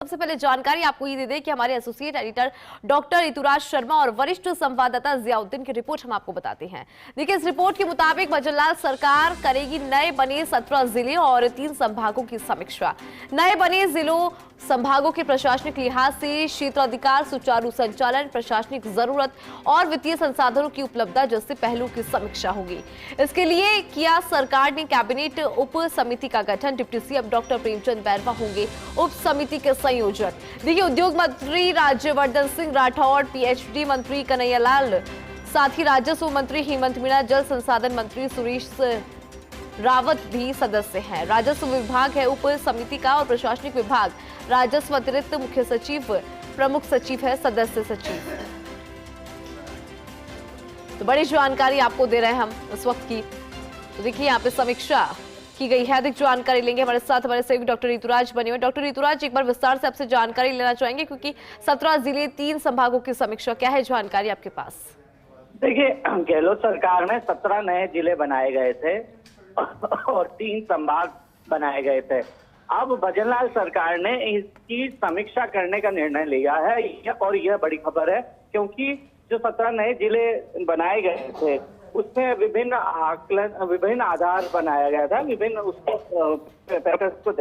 सबसे पहले जानकारी आपको ये दे दें कि हमारे associate editor doctor Rituraj Sharma और वरिष्ठ संवाददाता जियाउद्दीन की रिपोर्ट हम आपको बताते हैं। देखिए, इस रिपोर्ट के मुताबिक भजनलाल सरकार करेगी नए बने 17 जिले और 3 संभागों की समीक्षा। नए बने जिलों संभागों के प्रशासनिक लिहाज से क्षेत्राधिकार, सुचारू संचालन, प्रशासनिक जरूरत और वित्तीय संसाधनों की उपलब्धता जैसे पहलू की समीक्षा होगी। इसके लिए किया सरकार ने कैबिनेट उप समिति का गठन। Deputy CM doctor Premchand Bairwa होंगे उप समिति के संयोजक। देखिए, उद्योग मंत्री राज्यवर्धन सिंह राठौड़, पीएचडी मंत्री कन्हैयालाल, साथ ही राजस्व मंत्री हेमंत मीणा, जल संसाधन मंत्री सुरेश रावत भी सदस्य हैं। राजस्व विभाग है उप समिति का और प्रशासनिक विभाग राजस्व अतिरिक्त मुख्य सचिव, प्रमुख सचिव है सदस्य सचिव। तो बड़ी जानकारी आपको दे रहे हैं हम इस वक्त की। तो देखिए, यहाँ पे समीक्षा की गई है। अधिक जानकारी लेंगे, हमारे साथ हमारे सहयोगी डॉक्टर ऋतुराज बने हुए। डॉक्टर ऋतुराज, एक बार विस्तार से आपसे जानकारी लेना चाहेंगे क्योंकि 17 जिले 3 संभागों की समीक्षा, क्या है जानकारी आपके पास? देखिए, गहलोत सरकार में 17 नए जिले बनाए गए थे और 3 संभाग बनाए गए थे। अब भजनलाल सरकार ने इसकी समीक्षा करने का निर्णय लिया है और यह बड़ी खबर है क्योंकि जो 17 नए जिले बनाए गए थे उसमें विभिन्न आकलन, विभिन्न आधार बनाया गया था, विभिन्न उसको पैकेज को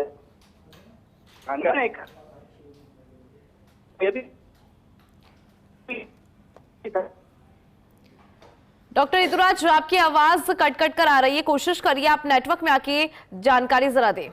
डॉक्टर ऋतुराज, आपकी आवाज कट कट कर आ रही है, कोशिश करिए आप नेटवर्क में आके जानकारी जरा दें।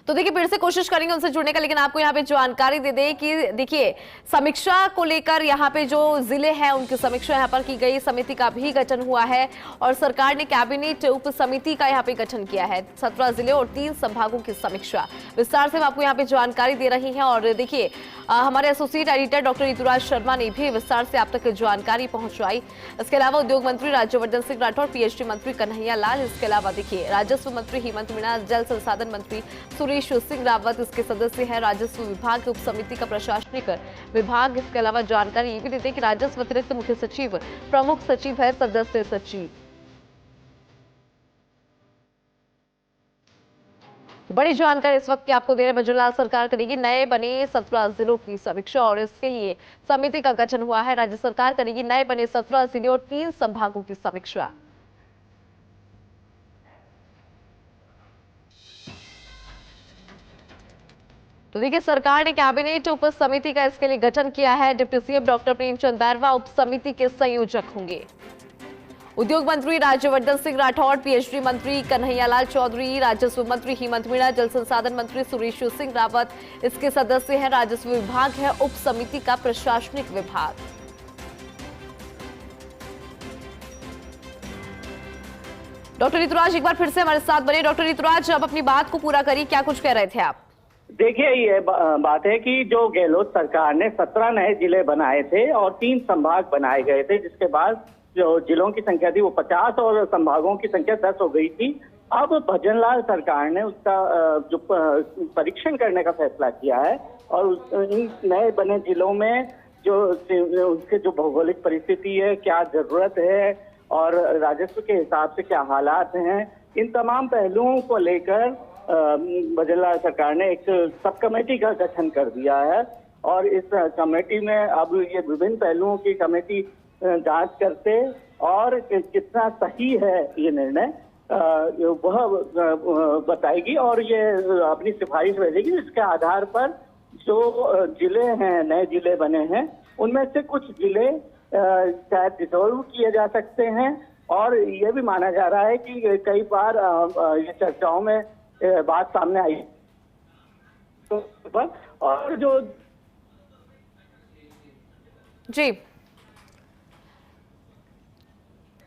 तो देखिए, फिर से कोशिश करेंगे उनसे जुड़ने का, लेकिन आपको यहाँ पे जानकारी दे दें कि देखिए, समीक्षा को लेकर यहाँ पे जो जिले हैं उनकी समीक्षा यहाँ पर की गई। समिति का भी गठन हुआ है और सरकार ने कैबिनेट उप समिति का यहाँ पे गठन किया है। 17 जिले और 3 संभागों की समीक्षा विस्तार से हम आपको यहाँ पे जानकारी दे रही हैं। और देखिए, हमारे associate editor doctor Rituraj Sharma ने भी विस्तार से आप तक जानकारी पहुंचाई। इसके अलावा उद्योग मंत्री राज्यवर्धन सिंह राठौड़, पीएचडी मंत्री कन्हैयालाल, इसके अलावा देखिए राजस्व मंत्री हेमंत मीणा, जल संसाधन मंत्री सुरेश सिंह रावत इसके सदस्य हैं। राजस्व विभाग के उप समिति का प्रशासनिक विभाग। इसके अलावा जानकारी ये भी देते हैं कि राजस्व अतिरिक्त मुख्य सचिव, प्रमुख सचिव है सदस्य सचिव। बड़ी जानकारी इस वक्त की आपको दे रहे हैं। भजनलाल सरकार करेगी नए बने 17 जिलों की समीक्षा और इसके लिए समिति का गठन हुआ है। राज्य सरकार करेगी नए बने 17 जिले और 3 संभागों की समीक्षा। तो देखिए, सरकार ने कैबिनेट उप समिति का इसके लिए गठन किया है। Deputy CM doctor Premchand Bairwa उप समिति के संयोजक होंगे। उद्योग मंत्री राज्यवर्धन सिंह राठौड़, पीएचडी मंत्री कन्हैयालाल चौधरी, राजस्व मंत्री हेमंत मीणा, जल संसाधन मंत्री सुरेश सिंह रावत इसके सदस्य हैं। राजस्व विभाग है उप समिति का प्रशासनिक विभाग। डॉक्टर ऋतुराज एक बार फिर से हमारे साथ बने। डॉक्टर ऋतुराज, अब अपनी बात को पूरा करिए, क्या कुछ कह रहे थे आप? देखिए, ये बात है कि जो गहलोत सरकार ने 17 नए जिले बनाए थे और 3 संभाग बनाए गए थे, जिसके बाद जो जिलों की संख्या थी वो 50 और संभागों की संख्या 10 हो गई थी। अब भजनलाल सरकार ने उसका जो परीक्षण करने का फैसला किया है और इन नए बने जिलों में जो उसके जो भौगोलिक परिस्थिति है, क्या जरूरत है और राजस्व के हिसाब से क्या हालात हैं, इन तमाम पहलुओं को लेकर भजनलाल सरकार ने एक सब कमेटी का गठन कर दिया है और इस कमेटी में अब ये विभिन्न पहलुओं की कमेटी जांच करते और कितना सही है ये निर्णय वह बताएगी और ये अपनी सिफारिश भेजेगी। इसके आधार पर जो जिले हैं, नए जिले बने हैं, उनमें से कुछ जिले शायद डिसॉल्व किए जा सकते हैं और ये भी माना जा रहा है कि कई बार ये चर्चाओं में बात सामने आई और जो जी,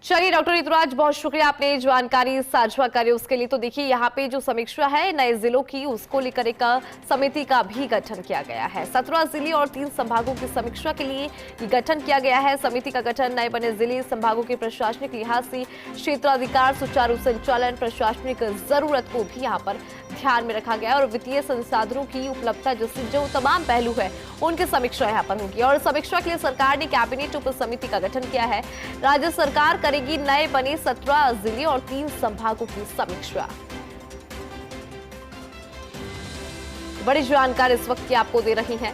चलिए डॉक्टर ऋतुराज, बहुत शुक्रिया, आपने जानकारी साझा करी उसके लिए। तो देखिए, यहाँ पे जो समीक्षा है नए जिलों की, उसको लेकर एक समिति का भी गठन किया गया है। 17 जिले और 3 संभागों की समीक्षा के लिए गठन किया गया है। समिति का गठन नए बने जिले संभागों के प्रशासनिक लिहाज से क्षेत्राधिकार, सुचारू संचालन, प्रशासनिक जरूरत को भी यहाँ पर ध्यान में रखा गया और वित्तीय संसाधनों की उपलब्धता जैसे जो तमाम पहलू है उनकी समीक्षा यहाँ पर होगी। और समीक्षा के लिए सरकार ने कैबिनेट उप समिति का गठन किया है। राज्य सरकार करेगी नए बने 17 जिले और 3 संभागों की समीक्षा। बड़ी जानकारी इस वक्त की आपको दे रही हैं।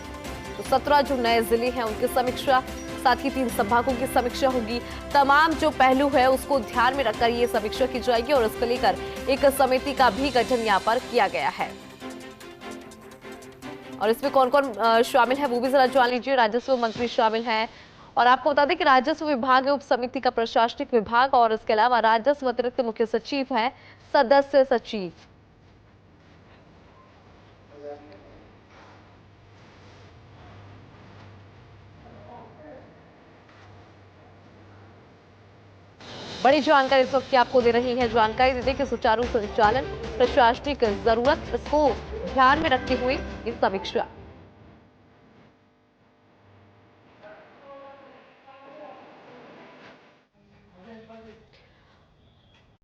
तो 17 जो नए जिले हैं उनकी समीक्षा, साथ ही 3 संभागों की समीक्षा होगी। तमाम जो पहलू है उसको ध्यान में रखकर ये समीक्षा की जाएगी और इसको लेकर एक समिति का भी गठन यहाँ पर किया गया है। और इसमें कौन कौन शामिल है वो भी जरा जान लीजिए। राजस्व मंत्री शामिल हैं और आपको बता दें कि राजस्व विभाग है, उप समिति का प्रशासनिक विभाग और इसके अलावा राजस्व अतिरिक्त मुख्य सचिव है, सदस्य सचिव। बड़ी जानकारी इस वक्त की आपको दे रही है। जानकारी दे दें कि सुचारू संचालन प्रशासनिक जरूरत को ध्यान में रखते हुए ये समीक्षा